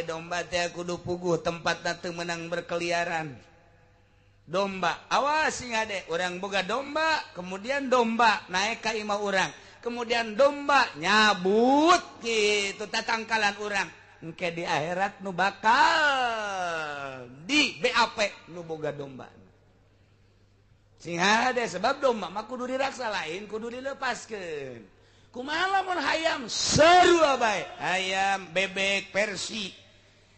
domba kudu puguh tempat menang berkeliaran domba awas sing ade orang boga domba kemudian domba naik ka imah orang kemudian domba nyabut gitu tatangkalan orang engke di akhirat nu bakal di BAP nu boga domba sing ade sebab domba mah kudu diraksa lain kudu dilepaskeun kumaha lamun hayam seru bae hayam bebek Persi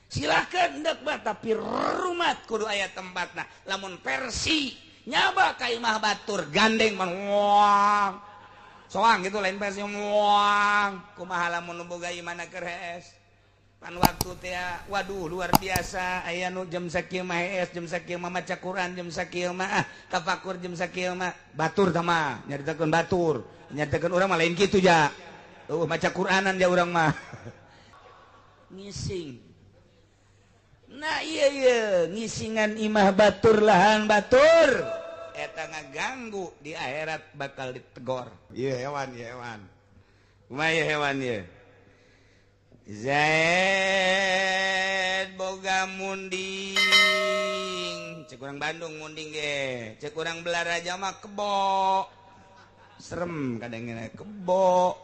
silakan hendak bah tapi rumat kudu aya tempatna lamun Persi nyaba ka imah batur gandeng manguang soang gitu lain Persi muang kumaha lamun boga imana keres pan waktu teh waduh luar biasa aya nu jam sakieu mah jam sakieu mah maca Quran jam sakieu mah tafakur jam sakieu mah batur tah mah nyaritakeun batur nyaritakeun urang mah lain kitu ja maca Quranan ja urang mah ngising nah iya ngisingan imah batur lahan batur eta ngaganggu di akhirat bakal ditegor ieu hewan kumaha ieu hewan ieu Zaid boga munding cek urang Bandung munding ge cek urang Belaraja mah kebo serem kadang-kadang kebo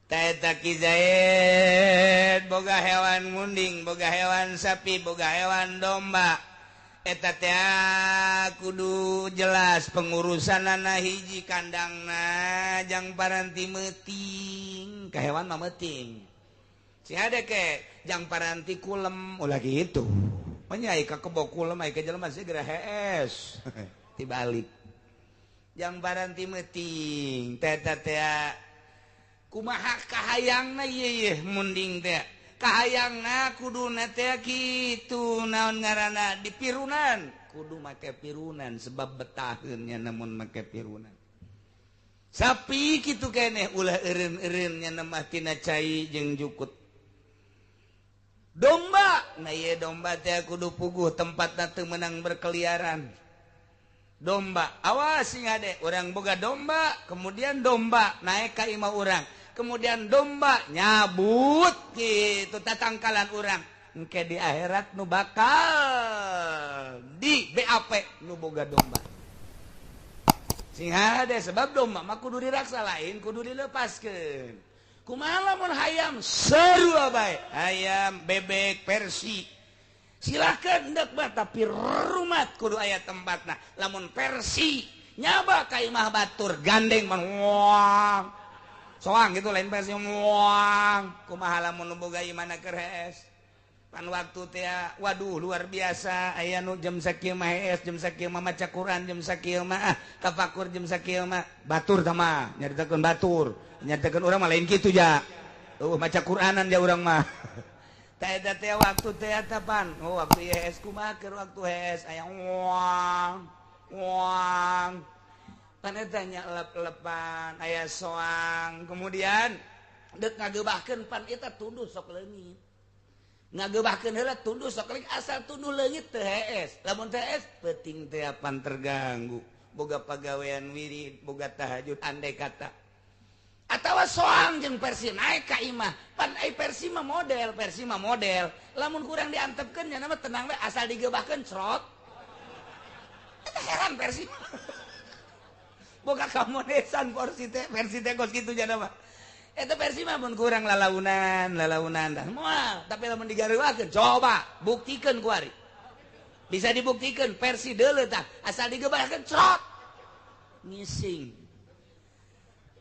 Taeta Ki Zaid boga hewan munding boga hewan sapi boga hewan domba eta teh kudu jelas pengurusanana hiji kandangna jang paranti meuting ka hewan mah meuting si hade ke jang paranti kulem ulah gitu manyai ka kebo kulem ai ka jelema segera hees tibalik jang paranti meuting eta teh kumaha kahayangna ieu munding teh kahayangna kuduna teh kitu naon ngaranna dipirunan kudu make pirunan sebab betaheun nya namun make pirunan sapi kitu keneh ulah eureun-eureun nya mah tina cai jeung jukut domba nah ieu domba teh kudu puguh tempatna teu meunang berkeliaran domba awas sing ade urang boga domba kemudian domba naik ka imah urang kemudian domba nyabut gitu tatangkalan orang engke di akhirat nu bakal di BAP nu boga domba sing hade sebab domba mah kudu diraksa lain kudu dilepaskeun kumaha lamun hayam seru bae hayam bebek Persi silakan hendak bah tapi rumat kudu aya tempatna lamun Persi nyaba ka imah batur gandeng manguang soang gitu lain Persi muang kumaha lamun boga imana keres pan waktu teh waduh luar biasa aya nu jam sakieu mah jam sakieu mah maca Quran jam sakieu mah tafakur jam sakieu mah batur tah mah nyaritakeun batur nyaritakeun urang mah lain kitu ja maca Quranan ja urang mah tah eta teh waktu teh eta pan waktu hees kumaha keur waktu hees aya muang panetanya elep-elepan aya soang kemudian dek ngagebahkeun pan eta tunduh sok leungit ngagebahkeun heula tunduh sok leungit asal tunduh leungit teu hees lamun teu hees peuting teh pan terganggu boga pagawean wirid boga tahajud andai kata atawa soang jeung Persi naik ka imah pan ai Persi mah model lamun kurang diantepkeun nya mah tenang we asal digebahkeun crot eta heran Persi boga kamonesan Persi teh kos kitu jana mah eta Persi mah mun kurang lalaunan dah moal tapi lamun digareuakeun coba buktikeun ku ari bisa dibuktikeun Persi deuleu tah asal digebahkeun crot ngising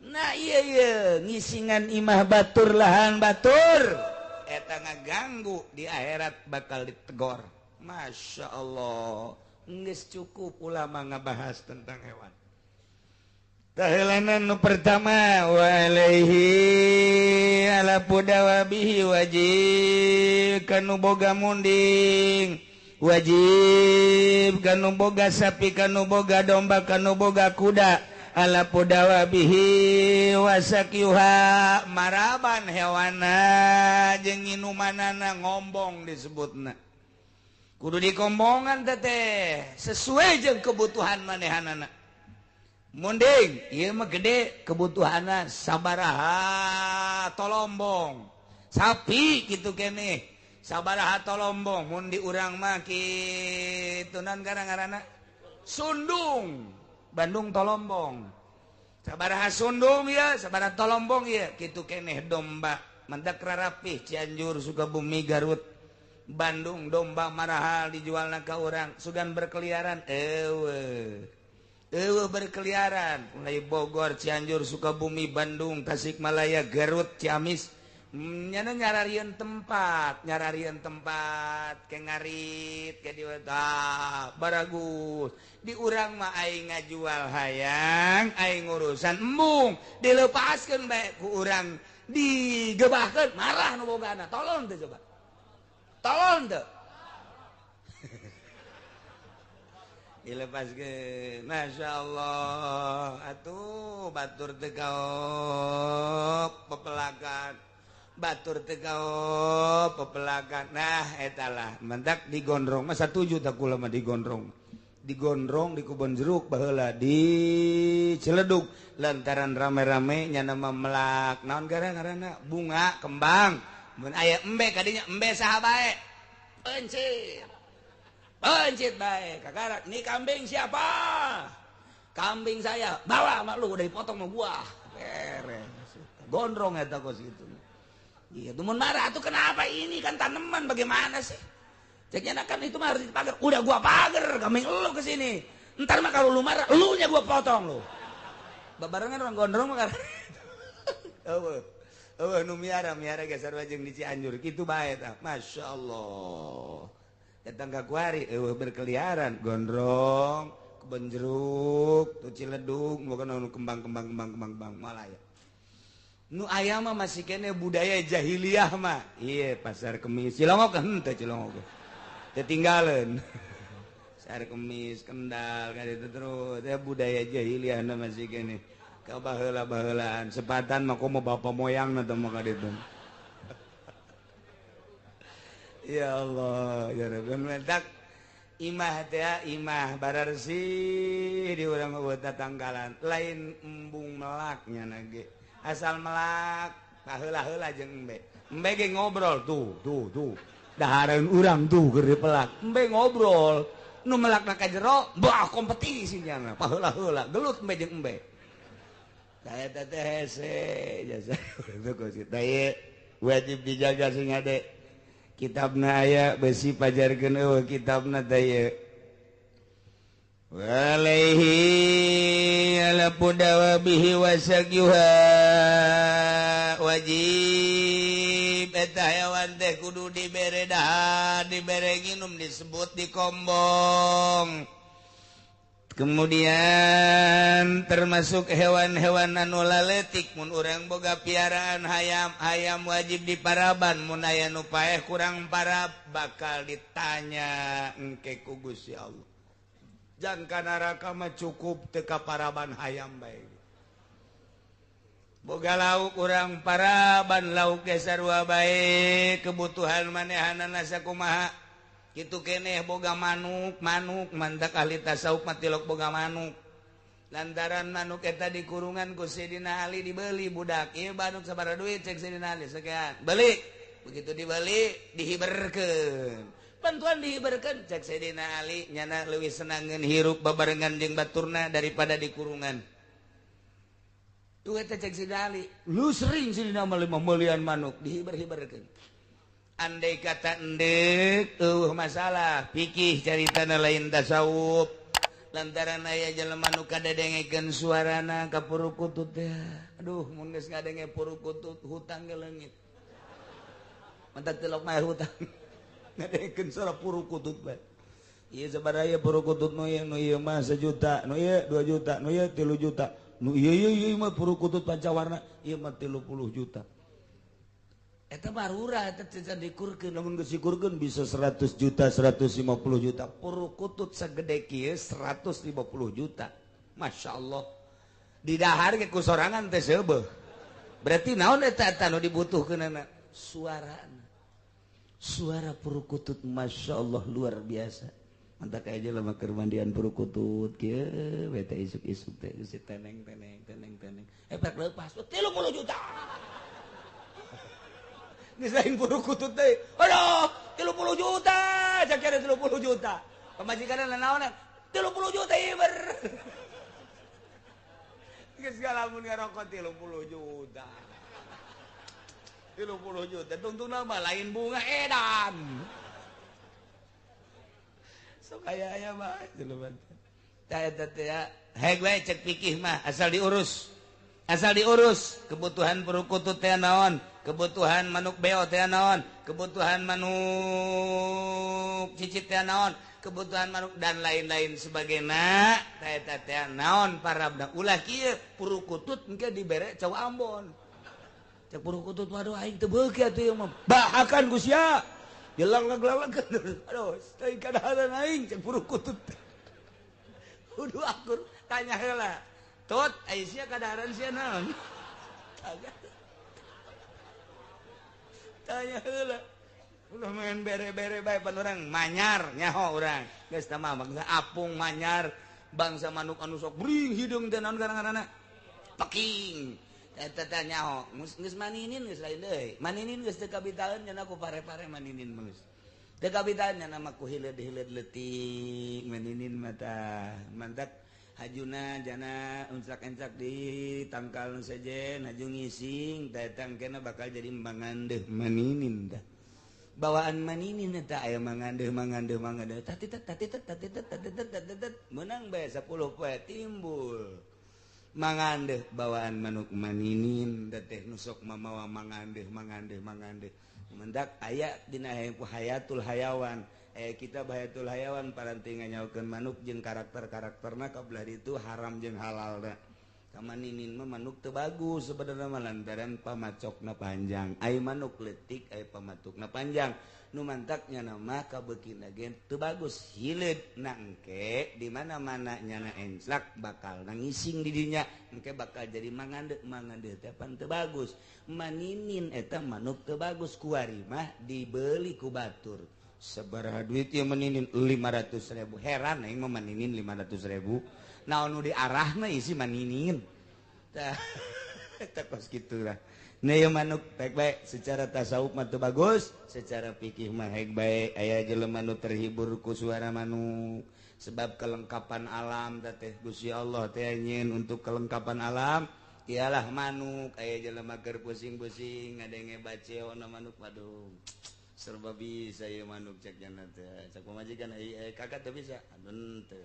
nah iya ngisingan imah batur lahan batur eta ngaganggu di akhirat bakal ditegor Masya Allah geus cukup ulama ngabahas tentang hewan. Tahelanan nu pertama wa alaihi ala pudawabihi wajib kanu boga munding wajib kanu boga sapi kanu boga domba kanu boga kuda ala pudawabihi wasakyuha maraban hewana jeung inumanana ngombong disebutna kudu dikombongan teh sesuai jeung kebutuhan manehanana munding ieu mah gede kebutuhanna sabaraha tolombong sapi gitu keneh sabaraha tolombong mun di urang mah kitu naon ngaranna sundung Bandung tolombong sabaraha sundung ya sabaraha tolombong ya kitu keneh domba mendak rarapih Cianjur Sukabumi Garut Bandung domba marahal dijualna ka urang sugan berkeliaran berkeliaran mulai Bogor Cianjur Sukabumi Bandung Tasikmalaya Garut Ciamis nyararieun tempat ke ngarit ke baragus di urang mah aing ngajual hayang aing urusan embung dilepaskeun bae ku urang digebahkeun marah nu bogana tolong teh coba tolong teh dilepaskeun Masya Allah atuh batur teu gaop pepelakan batur teu gaop pepelakan nah etalah mendak digondrong mah satuju tak kula mah digondrong di kebon jeruk baheula di Ciledug lantaran rame-rame nya nama melak naon ngaranna bunga kembang mun aya embe kadinya embe saha bae pencit bae kakara ini kambing siapa kambing saya bawa mak lu udah dipotong sama gua beres gondrong eta kos gitu iya tuh mun marah tuh kenapa ini kan tanaman bagaimana sih ceknya kan itu mah harus dipagar udah gua pagar kambing lu kesini ntar mah kalau lu marah lu nya gua potong lu babarengan orang gondrong mah karena nu miara geser wajeng di Cianjur kitu bae tah Masya Allah datang ka kuari berkeliaran gondrong kebon jeruk tuh Ciledug bukan nu kembang Malaya nu aya mah masih kene budaya jahiliyah mah iya pasar kemis Cilongok henteu Cilongok ketinggalan pasar kemis Kendal kaditu terus ya budaya jahiliyah na masih kene ka baheula-baheulaan sepatan mah komo bapa moyangna teh mah kaditu ya Allah ya Rabbi mentak imah teh imah bararsi di urang eueuh tanggalan lain embung melaknya nage asal melak baheula-heula jeung embe ge ngobrol tuh dahareun urang tuh keur dipelak embe ngobrol nu melakna ka jero bah kompetisi nya baheula-heula gelut embe jeung embe saya teh hese jasa teh wajib dijaga sing ade kitabna aya besi pajarkeun eueuh kitabna teh walaihi ala pudawa bihi wasagyuha wajib eta hewan teh kudu dibere dahan dibere nginum disebut dikombong kemudian termasuk hewan-hewan anu laletik mun urang boga piaraan hayam wajib diparaban mun aya nu paeh kurang parab bakal ditanya engke ku Gusti Allah jangka neraka mah cukup teu kaparaban hayam bae boga lauk urang paraban lauk ge sarua bae kebutuhan manehanana sakumaha kitu keneh boga manuk mantak ahli tasawuf mah tilok boga manuk lantaran manuk eta di kurungan ku Sayyidina Ali dibeli budak ieu manuk sabaraha duit cek Sayyidina Ali sekian beli begitu dibeli dihiberkeun bantuan dihiberkeun cek Sayyidina Ali nyana leuwih senangeun hirup babarengan jeung baturna daripada di kurungan tuh eta cek Sayyidina Ali lu sering Sayyidina Ali membelian manuk dihiber-hiberkeun andai kata endek masalah pikih caritana lain tasawuf lantaran aya jelema nu kadedengekeun suarana ka purukutut teh aduh mun geus ngadenge purukutut hutang ge leungit mantak telok mah hutang ngadengekeun suara purukutut bae ieu sabaraha purukutut nu ieu mah 1 juta nu ieu 2 juta nu ieu 3 juta nu ieu mah purukutut pancawarna ieu mah 30 juta eta barura eta bisa dikurkeun lamun geus dikurkeun bisa 100 juta 150 juta purukutut sagede kieu 150 juta Masya Allah di dahar ge ku sorangan teh seubeuh berarti naon eta anu dibutuhkeunana suara purukutut Masya Allah luar biasa Mantak aja lama kermandian perukutut kieu bete isuk-isuk teh si teneng. Pek leupas 30 juta. Geus lain perukutut teh. Aduh, 30 juta. Cak kira 30 juta. Pamajikanna naon? 30 juta ieu ber. Geus galamun ngarokot 30 juta. 30 juta tungtungna mah lain bunga edan. Sok aya mah jelema teh ya heg we cek pikih mah asal diurus kebutuhan perukutut teh naon kebutuhan manuk beo teh naon kebutuhan manuk cicit teh naon kebutuhan manuk dan lain-lain sebagainya teh naon parabna ulah kieu perukutut engke dibere Caw Ambon cek perukutut waduh aing teu beuki atuh mah bahakan Gusya jelang-jelang aduh teuing kadaharan aing cek perukutut kudu akur tanya heula tot Aisyah kadaharan sia naon tanya heula ulah main bere-bere bae pan urang manyar nyaho urang geus tah mah bangsa apung manyar bangsa manuk anu sok bring hidung teh naon garang-garangna peking eta teh nyaho geus maninin geus lain deui maninin geus teu kabitaeun nya ku pare-pare maninin geus teu kabitaeun nya mah ku hileud-hileud leutik maninin mata mantak hajuna jana uncak-encak di tangkal nu sejen haju ngising teh tangkena bakal jadi mangandeuh maninin dah bawaan maninin eta aya mangandeuh tatitet menang bae 10 poe timbul mangandeuh bawaan manuk maninin da teh nu sok mamawa mangandeuh mendak aya dina hayatul hayawan kita bahayatul hayawan paranting nganyaokeun manuk jeung karakter-karakterna kabelah itu haram jeung halal da kamaninin mah manuk teu bagus sebenarnya mah lantaran pamacokna panjang ai manuk leutik ai pamatukna panjang nu mantaknya nama kabeukina gen teu bagus hileud na engke di mana-mana nyana enclak bakal nangising di dinya engke bakal jadi mangandeuh teh pan teu bagus maninin eta manuk teu bagus kuari mah dibeli ku batur sabaraha duit ieu maninin 500.000 heran aing mah maninin 500.000 naon nu diarahna isi maninin tah eta kos kitu lah nah ieu manuk baik-baik secara tasawuf mah teu bagus secara fikih mah haek bae aya jelema nu terhibur ku suara manuk sebab kelengkapan alam teh Gusti Allah teh nyeun untuk kelengkapan alam ialah manuk aya jelema keur pusing-pusing ngadenge baceona manuk waduh serba bisa ieu manuk cek jana teh cek pamajikan kakak teu bisa aduh teu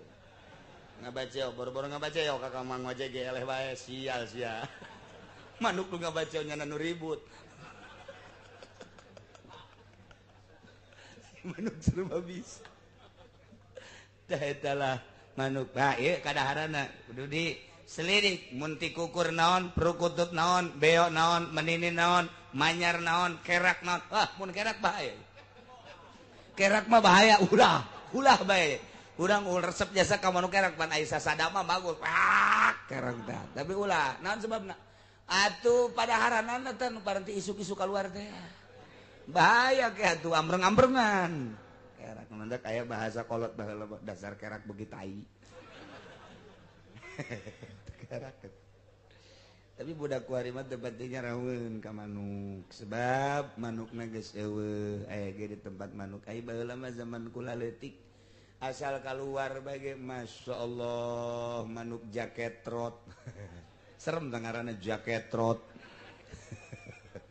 ngabaceo boro-boro ngabaceo kakak mang ojek ge eleh bae sial sia manuk nu ngabaceo nya nu ribut manuk serba bisa tah eta lah manuk ieu kadaharanna kudu diselidik mun ti kukur naon perukutut naon beo naon maninin naon manyar naon kerak naon mun kerak bahaya kerak mah bahaya ulah bae urang resep jasa ka manuk kerak pan Aisyah sadama bagus kerak tah tapi ulah naon sebabna atuh pada haranana teh nu paranti isuk-isuk kaluar teh bahaya ke atuh ambreng-ambrengan kerak mandak aya bahasa kolot baheula dasar kerak beuki tai kerak tapi budak kuari mah teu pentingnya raweun ka manuk sebab manukna geus eueuh aya ge di tempat manuk ai baheula mah zaman kula leutik asal keluar bage masyaallah manuk jaket trot serem tah ngaranna jaket trot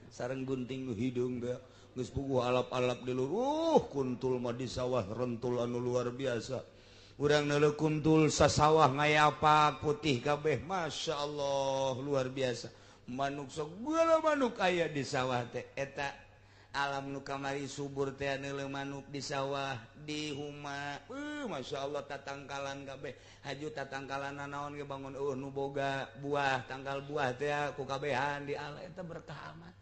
sareng gunting hidung da geus puguh alap-alap di luruh kuntul mah di sawah rentul anu luar biasa urang neuleuh kuntul sasawah ngayapak putih kabeh masyaallah luar biasa manuk segala manuk aya di sawah teh eta alam nu kamari subur teh neuleuh manuk di sawah di huma masyaallah tatangkalan kabeh haju tatangkalan naon ge bangun nu boga buah tangkal buah teh ku kabehan di ala eta berkah amat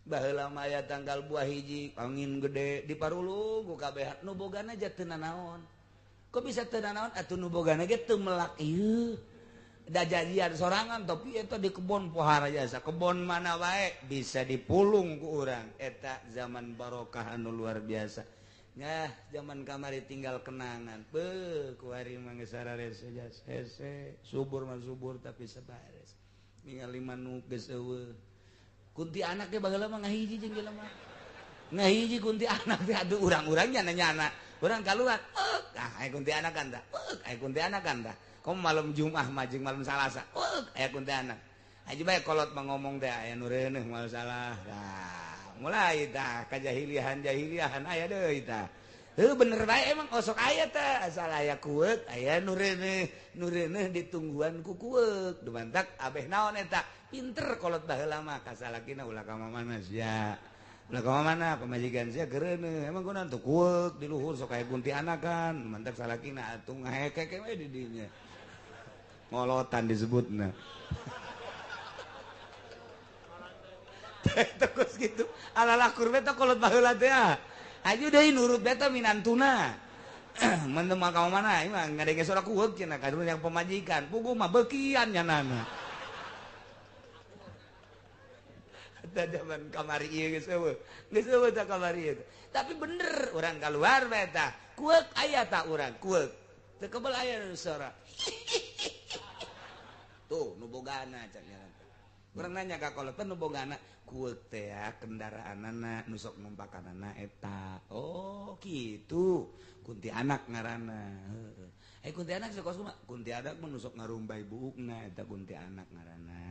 baheula mah aya tangkal buah hiji angin gede di parulung ku kabehan nu bogana aja teu nanaon kok bisa teu nanaon atuh nu bogana ge teu melak ieu da jadian sorangan tapi eta di kebon pohara jasa kebon mana wae bisa dipulung ku urang eta zaman barokah anu luar biasa ya zaman kamari tinggal kenangan kuari geus sareres saja hese subur mah subur tapi sabares ningali manuk geus eueuh kunti anak ge bageula mah ngahiji jeung jelema ngahiji kunti anak teh aduh urang-urang nyana-nyana urang kaluar aya kunti anak kan tah aya kunti anak kan tah komo malam Jumat mah jeung malam Salasa aya kunti anak aja bae kolot mah ngomong teh aya nu reuneuh moal salah mulai tah kajahiliahan aya deui tah bener bae emang osok aya teh asal aya kueuk aya nu reuneuh ditungguan ku kueuk dumantak abeh naon eta pinter kolot baheula mah kasalakina ulah ka mana sia ulah ka mana pamajikan sia kereuneuh emang kunaon tuh kueuk di luhur sok aya kuntianak kan mantak salakina atuh ngahekeke we di dinya ngolotan disebutna terus gitu alalakur beta kolot baheula teh aju deui nurut beta minantuna mun mah ka mana ieu mah ngadenge sora kueuk cenah kadun yang pemajikan puguh mah beukian nyanana da zaman kamari ieu geus eueuh tah kamari ieu tapi bener urang kaluar beta kueuk aya tah urang kueuk teu keubel aya nu sora tuh nu bogana cenah urang nanya ka kolot nu bogana kueuk teh ya kendaraanana nu sok numpakanana eta oh kitu kuntianak ngaranna heuh kuntianak sok kumaha kuntianak mah nu sok ngarumbai buukna eta kuntianak ngaranna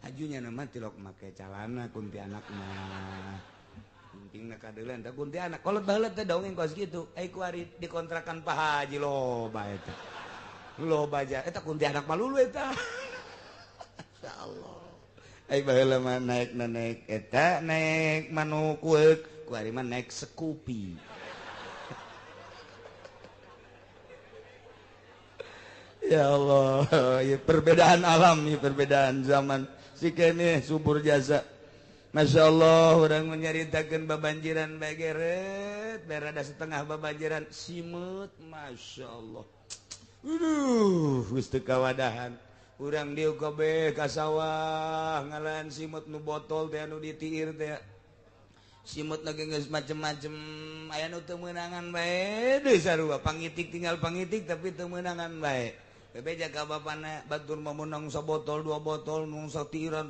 ajunya nama tilok make calana kuntianak mah pentingna kadeuleun teh kuntianak kolot baheula teh dongeng kos kitu kuari dikontrakan Pak Haji loba eta loba aja eta kuntianak mah lulu eta insyaallah baheula mah naik eta naik manuk kueuk kuari mah naik Scoopy ya Allah ya perbedaan alam ya perbedaan zaman si kene subur jasa Masya Allah orang menyaritakeun babanjiran bae geret berada setengah babanjiran simut Masya Allah geus teu kawadahan urang dieu kabeh ka sawah ngalaan simut nu botol teh anu ditiir teh simut lagi geus macem-macem aya nu teu meunangan bae deui sarua pangitik tinggal pangitik tapi teu meunangan bae bebe jaga bapana batur meunang sabotol dua botol nu satiran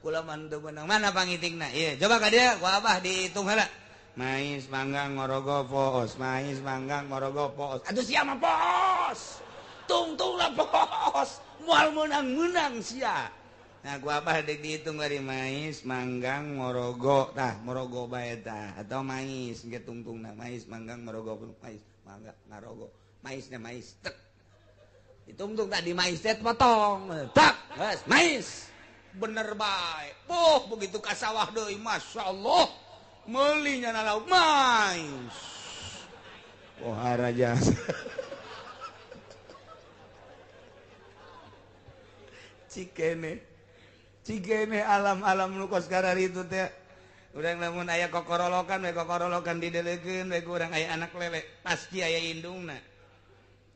kula mah teu meunang mana pangitikna ieu coba ka dieu ku abah dihitung heula mais manggang ngorogo poos mais manggang ngorogo poos atuh sia mah poos tungtung lah poos moal meunang sia nah ku abah deuk dihitung bari mais manggang ngorogo tah ngorogo bae tah atau mais ge tungtungna mais manggang ngorogo mais mangga ngarogo maisnya mais tek ditungtung tadi mais teh potong tak geus mais bener bae begitu ka sawah deui masyaallah meuli nya lauk mais haraja cikene alam-alam nu kos kararitu teh urang lamun aya kokorolokan we kokorolokan didelekeun we urang aya anak lele pasti aya indungna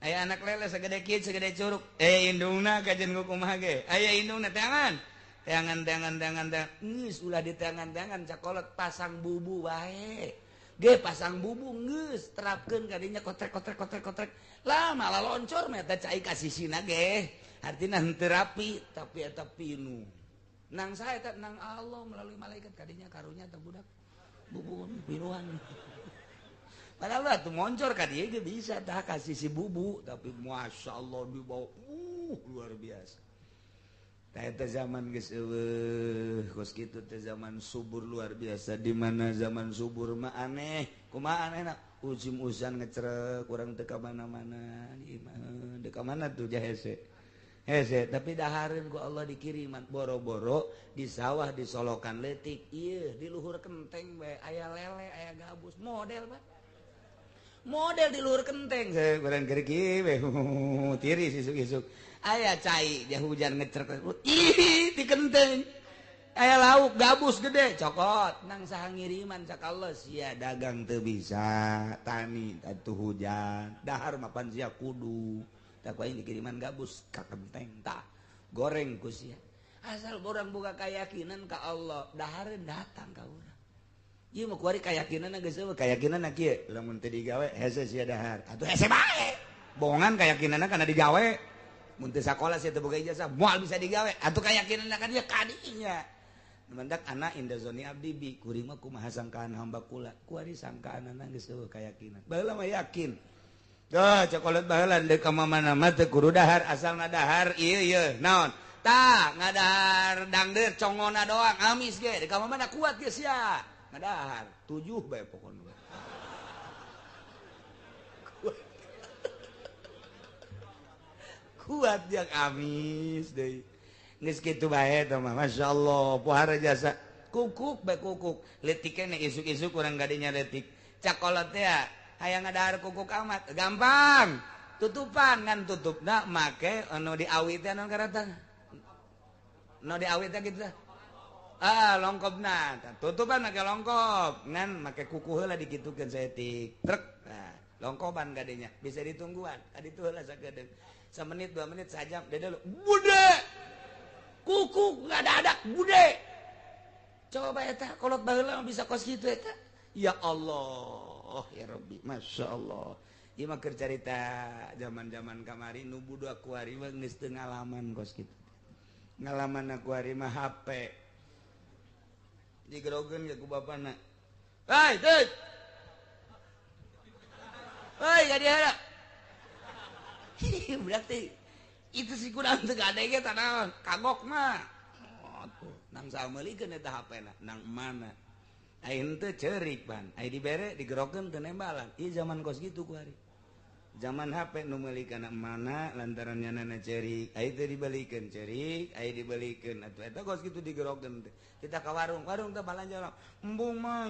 aya anak lele segede kieu segede curug indungna kajen kumaha ge aya indungna teangan geus ulah di teangan cakolot pasang bubu wae ge pasang bubu geus terapkeun ka dinya kotrek lah malah loncor mah eta cai ka sisina ge artina henteu rapi tapi eta pinu nang saha eta nang Allah melalui malaikat ka dinya karunya teh budak bubu pinuan padahal lah tuh moncor ka dieu ge bisa tah ka sisi bubu tapi masyaallah dibawa luar biasa tah eta zaman geus eueuh kos kitu teh zaman subur luar biasa di mana zaman subur mah aneh kumaha anehna ujim-ujan ngecrek urang teu ka mana-mana di mana teu ka mana tuh jahese tapi dahareun ku Allah dikiriman boro-boro di sawah disolokan leutik ieu di luhur kenteng bae aya lele aya gabus model bae model di luhur kenteng urang keur kieu we tiris isuk-isuk aya cai dia hujan ngecerek ih di kenteng aya lauk gabus gede cokot nang saha ngiriman cak Allah sia dagang teu bisa tani atuh hujan dahar mapan sia kudu tak aing dikiriman gabus ka kenteng tah goreng ku sia asal urang boga kayakinan ka Allah dahareun datang ka urang ieu mah kuari kayakinan geus eueuh kayakinan kieu lamun teu digawe hese sia dahar atuh hese bae bohongan kayakinanna kana digawe mun teu sakola sia teu boga ijazah moal bisa digawe atuh kayakinanna kan dia kadinya mendak anak inda zoni abdi bi kuring mah kumaha sangkaan hamba kula kuari sangkaanna geus eueuh kayakinan baheula mah yakin cokolat baheula deuk ka mamana mah teu kudu dahar asalna dahar ieu naon tah ngadahar dangdeur congona doang amis ge deuk ka mamana kuat geus sia ngadahar 7 bae pokona kuat yang amis deui geus kitu bae tah mah masyaallah pohara jasa kukuk bae kukuk leutik keneh isuk-isuk urang gadinya leutik cakolot teh hayang ngadahar kukuk amat gampang tutupan ngan tutupna make anu diawi teh anu karata nu diawi teh kitu tah longkopna tutupan make longkop ngan make kuku heula dikitukeun saeutik trek nah longkoban gadinya bisa ditungguan aditu heula sagedeung samenit 2 menit sajam dede bude kuku ngadadak bude coba eta kolot baheula bisa kos kitu eta ya Allah ya Rabbi masya Allah ieu mah keur carita zaman-zaman kamari nu budak kuari mah geus teu ngalaman kos kitu ngalaman kuari mah HP digerogeun ya ku bapana. Hei, teuy. Hei, gadi heula. Budak teh itu si kurang teu gade ge tanaon, kagok mah. Oh, tuh, nang sameulikeun eta HP-na, nang mana. Aing teu ceurik ban, ai dibere digerogeun teu nembalan. Ieu zaman kos gitu kuari. Zaman HP nu meuli kana mana lantaran nyanana ceurik, ai teh dibalikeun ceurik, ai dibalikeun atuh eta kos kitu digerogeun teh. Kita ke warung teh balanja embung mah.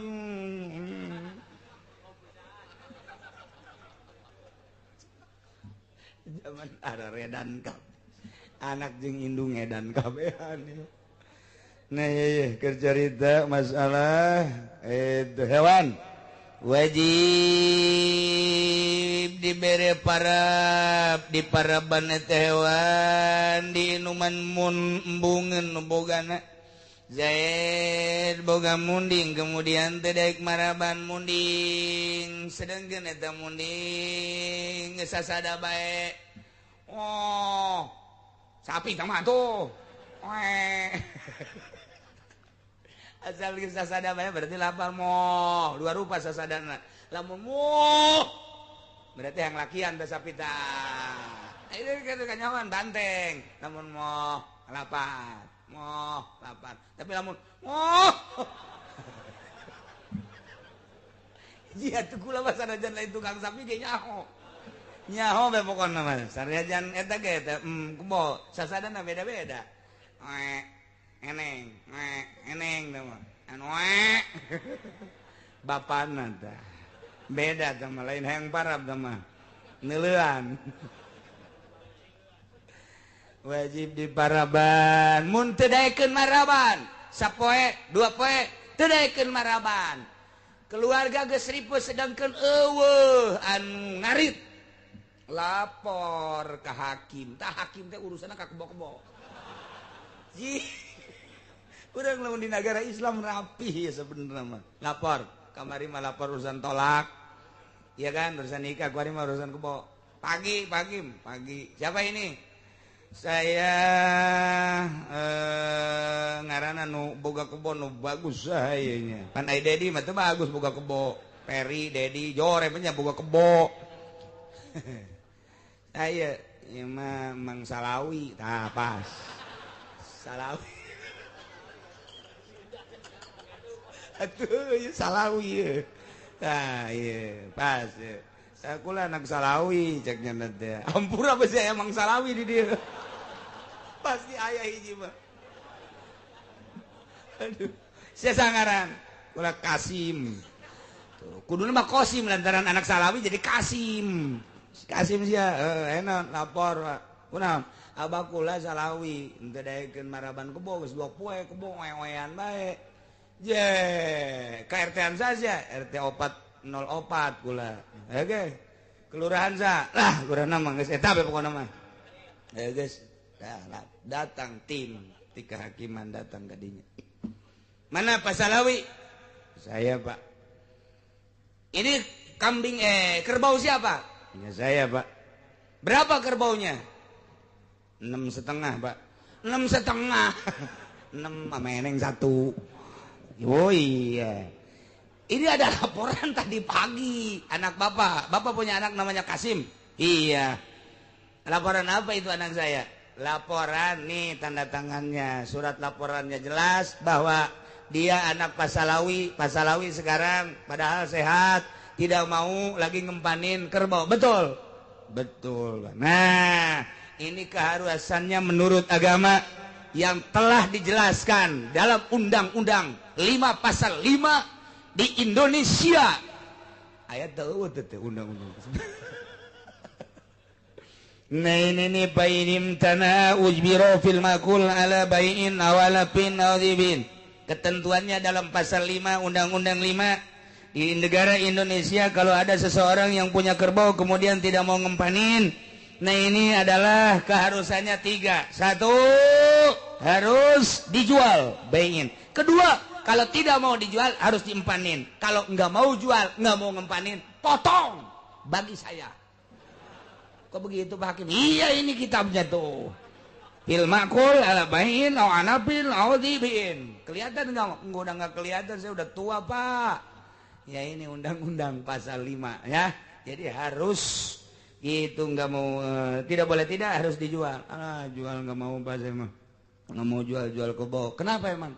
Zaman ada redan kab. Anak jeung indung edan kabehan ieu. Nah ye keur carita masalah itu hewan wajib dibere parab di paraban eta hewan di inuman mun embungeun nu bogana Zaid boga munding kemudian teh daek maraban munding sedengkeun eta munding geus sasada bae oh sapi tah mah tuh asal geus sasada bae berarti lapar moh dua rupa sasadana lamun moh berarti yang lakian teh sapi tah itu kitu kanyawan banteng lamun moh lapar moh lapar tapi lamun moh iya tuh kula mah sanajan lain tukang sapi ge nyaho bae pokona mah sanajan eta ge eta kubo sasadana beda-beda eneng tah mah anu bapana tah beda tah mah lain hayang parab tah mah neuleuan wajib di paraban mun teu daekeun maraban sapoe dua poe teu daekeun maraban keluarga geus ripuh sedangkeun eueuh anu ngarit lapor ka hakim tah hakim teh urusanna ka kebo-kebo urang lamun di negara Islam rapih ya sebenarnya mah lapor kamari mah lapor urusan tolak iya kan urusan nikah kuari mah urusan kebo pagi siapa ini saya ngaranna nu boga kebo nu bagus sayanya pan ai Dedi mah teu bagus boga kebo Peri Dedi Jore nya boga kebo saya ieu mah Mang Salawi tah pas Salawi atuh ieu Salawi ieu tah ieu pas ieu sakula anak Salawi cek nya teh ampura beusi aya Mang Salawi di dieu pasti aya hiji mah aduh sia sangaran kula Kasim tuh kuduna mah Qasim lantaran anak Salawi jadi Kasim sia enak lapor kunaon abah kula Salawi henteu daekeun maraban kebo geus 2 poe kebo wewean bae je ka RT-an saja RT 404 kula oke kelurahan sa lah kelurahan mah geus eta bae pokona mah geus datang tim tika hakiman datang kadinya mana Pak Salawi Saya, Pak. Ini kambing kerbau siapa? Ya saya, Pak. Berapa kerbaunya? 6,5, Pak. 6,5. 6 sama eneng 1. Oh iya. Ini ada laporan tadi pagi. Anak Bapak. Bapak punya anak namanya Kasim. Iya. Laporan apa itu anak saya? Laporan nih tanda tangannya. Surat laporannya jelas bahwa dia anak Pasalawi. Pasalawi sekarang padahal sehat. Tidak mau lagi ngempanin kerbau. Betul? Betul. Nah, ini keharusannya menurut agama yang telah dijelaskan dalam Undang-Undang 5 pasal 5 di Indonesia. Ayat tahu undang-undang. Nah ini bainim tanah ujbiro fil makul ala bayin awalapin awdibin. Ketentuannya dalam pasal 5 Undang-Undang 5 di negara Indonesia, kalau ada seseorang yang punya kerbau kemudian tidak mau ngempanin, nah ini adalah keharusannya 3. 1, harus dijual, bayin. Kedua, kalau tidak mau dijual harus diempanin. Kalau nggak mau jual, nggak mau ngempanin, potong bagi saya. Kok begitu Pak Hakim? Iya ini kitabnya tuh. Fil makul ala bayin aw anapil aw dibin. Kelihatan nggak? Udah nggak kelihatan, saya udah tua Pak. Ya ini undang-undang pasal 5 ya. Jadi harus itu nggak mau tidak boleh tidak harus dijual. Jual nggak mau Pak, saya mah nggak mau jual kerbau. Kenapa emang?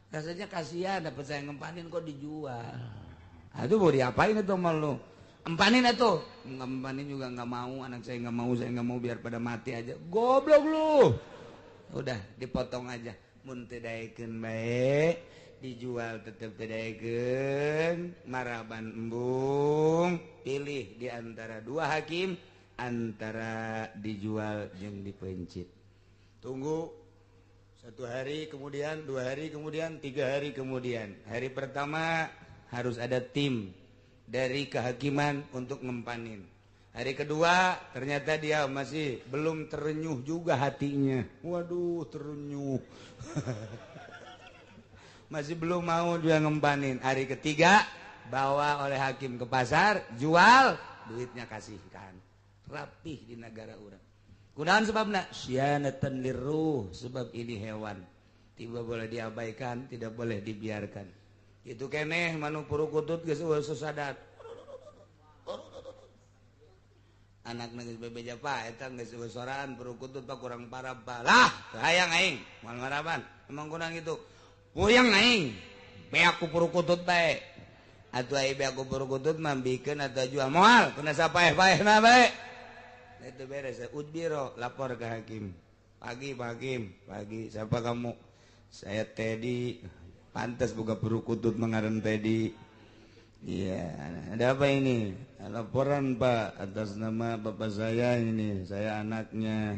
Rasanya kasihan dapat saya ngempanin kok dijual. Itu mau diapain itu sama lu? Empanin itu nggak empanin juga nggak mau, anak saya nggak mau biar pada mati aja. Goblok lu. Udah dipotong aja. Mun teu daekeun bae dijual tetap tedaekeun maraban embung, pilih di antara 2 hakim antara dijual jeung dipencit. Tunggu 1 hari kemudian, 2 hari kemudian, 3 hari kemudian. Hari pertama harus ada tim dari kehakiman untuk ngempanin. Hari kedua ternyata dia masih belum terenyuh juga hatinya. Waduh, terenyuh. Masih belum mau dia ngempanin. Hari ketiga bawa oleh hakim ke pasar, jual, duitnya kasihkan. Rapih di negara orang. Kunaon sebabna? Syianatan lirruh, sebab ini hewan. Tidak boleh diabaikan, tidak boleh dibiarkan. Itu keneh manu purukutut geus sadat. Anak nangis bebeja Pak, eta geus soraan purukutut Pak kurang parah Pak. Lah, hayang aing, moal maraban. Emang kurang itu. Puyang aing, beak ku purukutut bae. Atuh ai beak ku purukutut mah bikeun atuh jual moal, kena sapaeh-paehna bae. Itu beres, udbiro lapor ke hakim. Pagi Pak Hakim, pagi. Siapa kamu? Saya Teddy. Pantas buka purukutut mengaran Teddy. Iya, ada apa ini? Laporan Pak atas nama bapak saya ini, saya anaknya.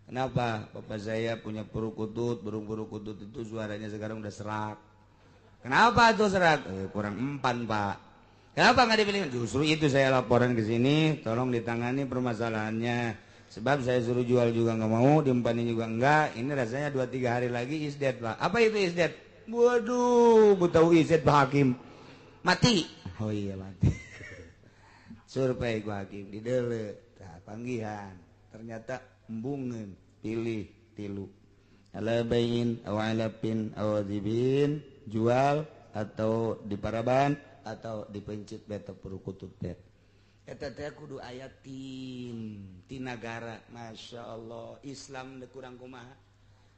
Kenapa? Bapak saya punya purukutut, burung purukutut itu suaranya sekarang udah serak. Kenapa tuh serak? Kurang empan Pak. Kenapa nggak dipilih? Justru itu saya laporan ke sini, tolong ditangani permasalahannya. Sebab saya suruh jual juga nggak mau, diempanin juga enggak. Ini rasanya 2-3 hari lagi isdet Pak. Apa itu isdet? Waduh, tahu isdet Pak Hakim. Mati. Oh iya mati. Survei ku hakim dideuleu, tah panggihan. Ternyata embungeun, pilih tilu. Ala bayin aw ala pin aw dibin, jual atau diparaban atau dipencit beta purukutut teh. Eta teh kudu aya tim ti nagara. Masyaallah, Islam teu kurang kumaha.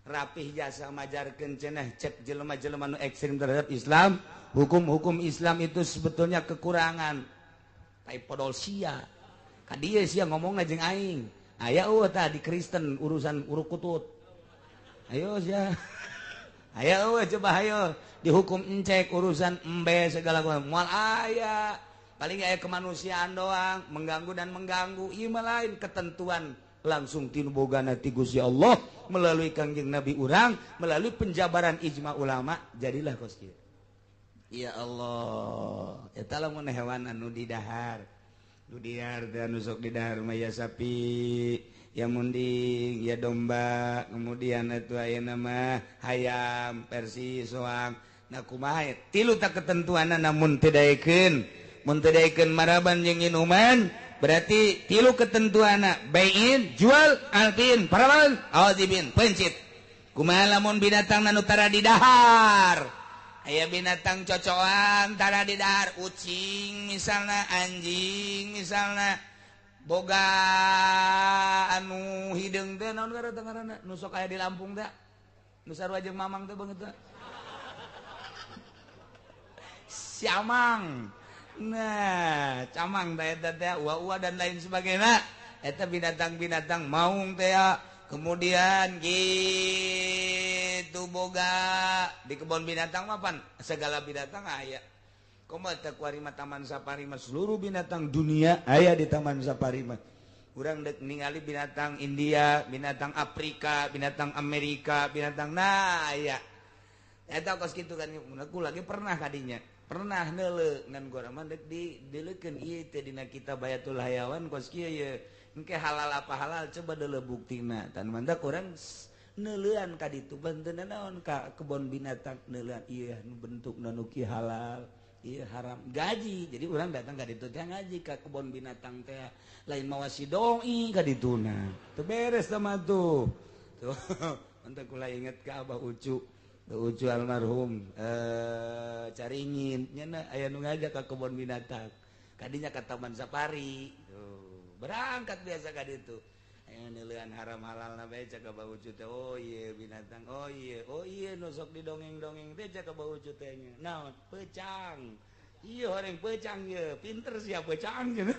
Rapih jasa majarkeun cenah cek jelema-jelema nu ekstrem terhadap Islam. Hukum-hukum Islam itu sebetulnya kekurangan. Podol sia. Ka dieu sia ngomongna jeung aing. Aya tah di Kristen urusan urukutut. Ayo sia. Ayo coba ayo dihukum encek urusan embe segala macam. Moal aya. Paling aya kemanusiaan doang, mengganggu dan mengganggu. Ieu mah lain ketentuan langsung tinu bogana ti Gusti Allah melalui Kangjeng Nabi urang, melalui penjabaran ijma ulama, jadilah kos kieu. Ya Allah, eta lamun hewan anu di dahar. Nu dihar dan nusuk di dahar mah ya sapi, ya munding, ya domba, kemudian itu aya nama hayam, persi, soang. Nah kumaha tilu tak ketentuan namun tedaikeun mun tedaikeun maraban jeung inuman berarti tilu ketentuan bayin jual alpin parawan audibin pencit kumaha lamun binatang nu tara di dahar aya binatang cocokan tara di dahar ucing misalna anjing misalna boga anu hideung teh naon ngaranna nu sok aya di Lampung teh nu sarua jeung mamang teh banget teh siamang. Nah camang eta teh uwa-uwa dan lain sebagainya eta binatang-binatang maung teh kemudian gitu boga di kebun binatang mapan segala binatang aya komo teh kuari mah taman safari mah seluruh binatang dunia aya di taman safari mah urang dek ningali binatang India binatang Afrika binatang Amerika binatang nah aya eta kos kitu kan aku lagi pernah kadinya pernah neule ngan gua mah dek dileukeun ieu teh dina kitab Bayatul Hayawan kos kieu ye engke halal apa halal coba deuleu buktina tan mandak urang neuleuan ka ditu banteuna naon ka kebon binatang neuleuan ieu nu bentukna nu kieu halal ieu haram gaji jadi urang datang ka ditu teh ngaji ka kebon binatang teh lain mawasi doi ka dituna teu beres tah mah tuh mantak kula inget ka Abah Ucu Ucu almarhum caringin nyana aya nu ngajak ka kebon binatang kadinya ka taman safari berangkat biasa ka ditu aya neuleuan haram halalna bae cak Abah Ucu teh oh ieu binatang oh ieu nu sok didongeng-dongeng teh cak Abah Ucu teh nya naon peucang ieu horeng peucang ieu pinter sia peucang cenah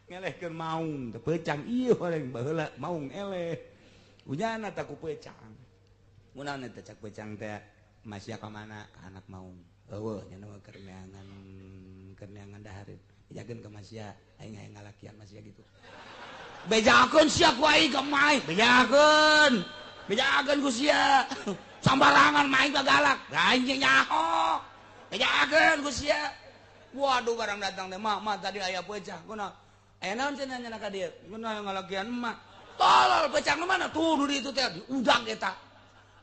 ngelehkeun maung teh peucang ieu horeng baheula maung eleh unyana ta ku peucang munaon eta cak peucang teh masya ka mana ka anak maung eueuh nya nu keur neangan dahareun bejakeun ka masya aing aya ngalakian masya gitu bejakeun sia ku aing ka maing bejakeun ku sia sambarangan maing ka galak aing ge nyaho bejakeun ku sia waduh barang datang teh mak tadi aya peucang kunaon aya naon cenah nya ka dieu kunaon ngalakian emak tolol peucang mana tuh nu ditu teh diudag eta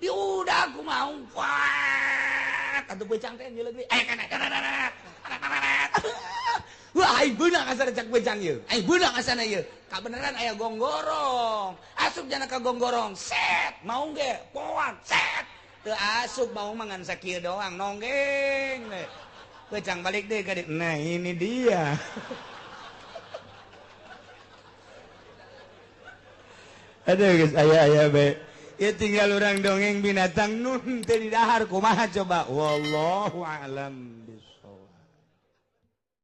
diudah aku mau wah atuh peucang teh nyeuleuk deui wah ai beunang asana cak peucang ieu ai beunang asana ieu kabeneran aya gonggorong asup jana ka gonggorong set mau ge poan set teu asup mau mangan sakieu doang nonggeng we peucang balik deui ka dieu nah ini dia aduh geus aya bae ya tinggal orang dongeng binatang nun teh di dahar kumaha coba wallahu a'lam.